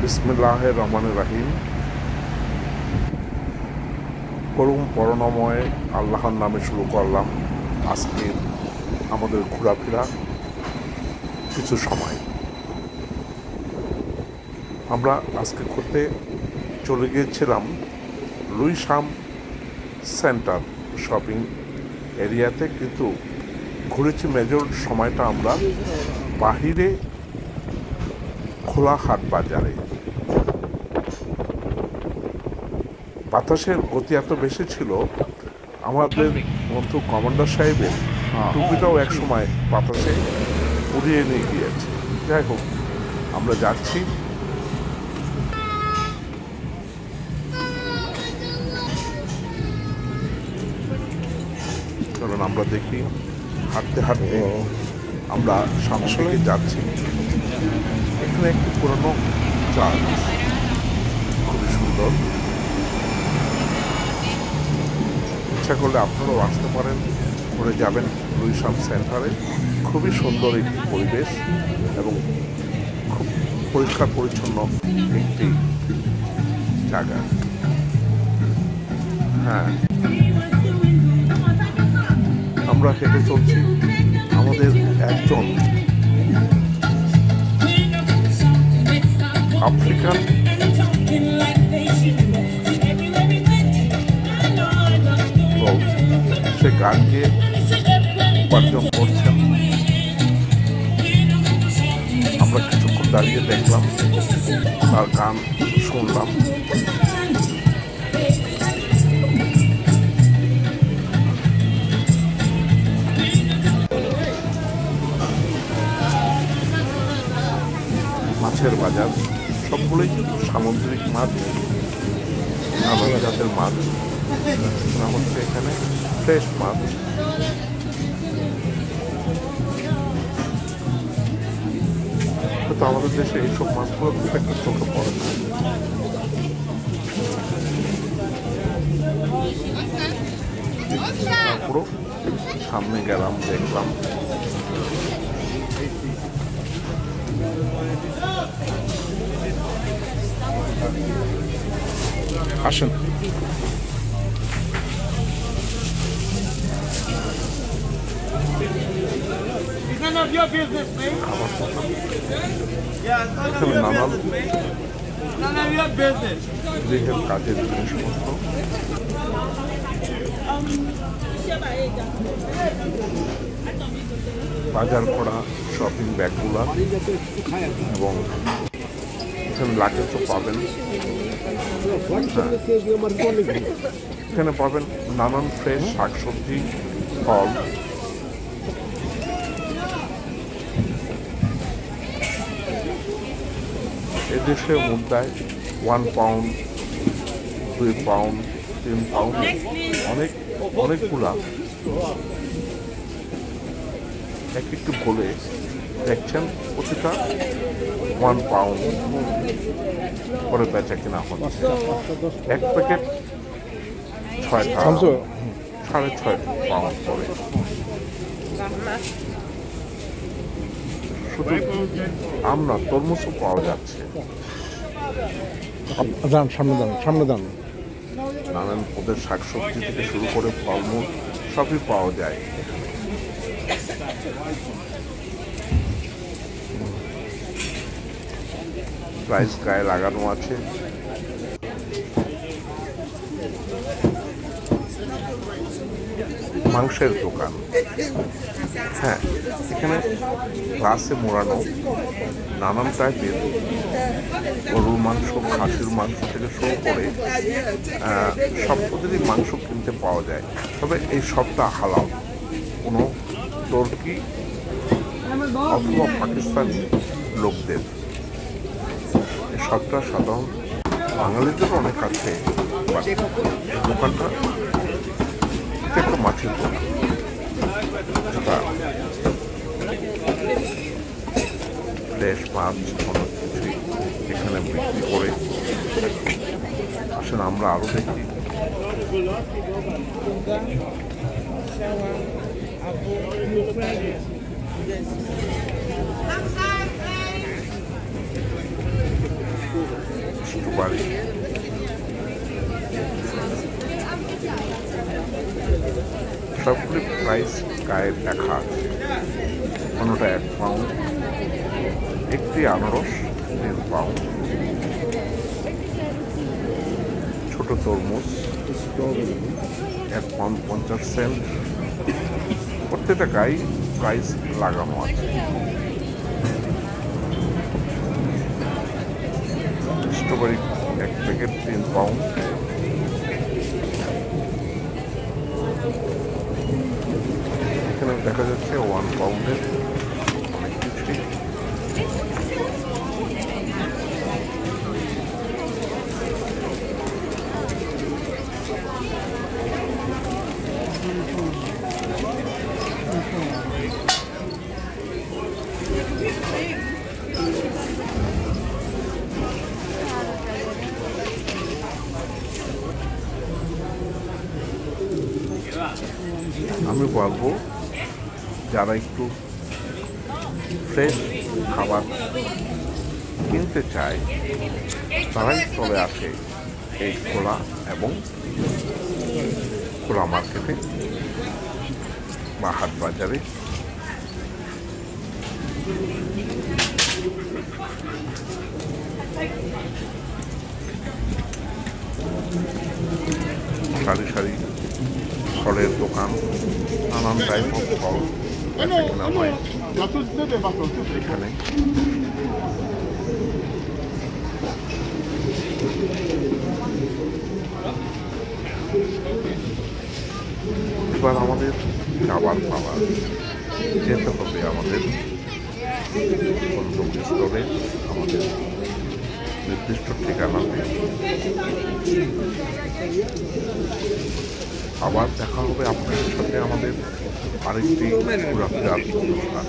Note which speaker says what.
Speaker 1: বিসমিল্লাহির রহমানির রহিম। পরম করুণাময় আল্লাহর নামে শুরু করলাম আজকে আমাদের ঘোরাফেরা কিছু সময়। আমরা আজকে ঘুরতে চলে গিয়েছিলাম লুইসাম সেন্টার শপিং এরিয়াতে, কিন্তু ঘুরেছি মেজর সময়টা আমরা বাহিরে খোলা হাট বাজারে। বাতাসের গতি এত বেশি ছিল, আমাদের বন্ধু কমান্ডার সাহেবের টুপিটাও এক সময় বাতাসে উড়িয়ে নিয়ে গিয়েছে। যাই হোক, আমরা যাচ্ছি। কারণ আমরা দেখি হাঁটতে হাঁটতে আমরা সামনে দিকে যাচ্ছি। এখানে একটি পুরনো চার্চ, খুবই সুন্দর। ইচ্ছা করলে আপনারাও আসতে পারেন, ঘুরে যাবেন লুইসাম সেন্টারে। খুবই সুন্দর একটি পরিবেশ এবং খুব পরিষ্কার পরিচ্ছন্ন একটি জায়গা। হ্যাঁ, আমরা হেঁটে চলছি। আমাদের একজন আফ্রিকান লোক, সে গান গেয়ে উপার্জন করছেন। আমরা কিছুক্ষণ দাঁড়িয়ে দেখলাম, তার গান শুনলাম। মাছের বাজার, সবগুলোই কিন্তু সামুদ্রিক মাছ, নানা জাতের মাছ হচ্ছে এখানে, ফ্রেশ মাছ। কিন্তু আমাদের দেশে এইসব মাছগুলো খুব একটা চোখে পড়ে না। তারপরও সামনে গেলাম, দেখলাম। আসেন। এখানে নানান গৃহের কাজের জিনিসপত্র, বাজার করা শপিং ব্যাগগুলা, এবং এখানে লাগেজও পাবেন। এখানে পাবেন নানান ফ্রেশ শাকসবজি, ফল। এদেশে মুদ্রায় 1 পাউন্ড, 2 পাউন্ড, 3 পাউন্ড, অনেকগুলা একটু বলে দেখছেন প্রতিটা 1 পাউন্ড করে বেচা কিনা হচ্ছে। এক প্যাকেট 6 টাকা, 6.5 পাউন্ড করে। শুধু আম না, তরমুজও পাওয়া যাচ্ছে। সামনে দাম নানান ওদের শাকসবজি থেকে শুরু করে ফলমূল সবই পাওয়া যায়। প্রাইস গায়ে লাগানো আছে। মাংসের দোকান, হ্যাঁ, এখানে গ্লাসে মোড়ানো নানান টাইপের গরুর মাংস, খাসির মাংস থেকে শুরু করে সব পদ্ধতির মাংস কিনতে পাওয়া যায়। তবে এই সবটা হালাল, কোনো তুর্কি অথবা পাকিস্তানি লোকদের। এই সবটা সাধারণ বাঙালিদের অনেক আছে। দোকানটা একটা মাছের দোকান, যেটা ফ্রেশ মাছ অনেক কিছুই এখানে বিক্রি করে। আসলে আমরা আরো দেখি। বাড়ি। সবগুলি প্রাইস গায়ে লেখা আছে। কোনোটা 1 পাউন্ড, একটি আনারস 3 পাউন্ড, ছোট তরমুজ 1 পাউন্ড 50 সেন্ট। প্রত্যেকটা গায়ে প্রাইস লাগানো আছে। Strawberry 1 packet 3 pound. এখানে দেখা যাচ্ছে 1 পাউন্ডের অনেক কিছুই। আমি বলবো যারা একটু ফ্রেশ খাবার কিনতে চায় তারাই চলে আসে এই খোলা মার্কেটে বা হাট বাজারে। সারি সারি ফলের দোকান, নানান টাইপ অফ ফল কেনা হয় এখানে। এবার আমাদের যাবার পালা, যেতে হবে আমাদের গন্তব্যস্থলে, আমাদের নির্দিষ্ট ঠিকানাতে। আবার দেখা হবে আপনাদের সাথে আমাদের আরেকটি ঘোরাফেরার অনুষ্ঠান।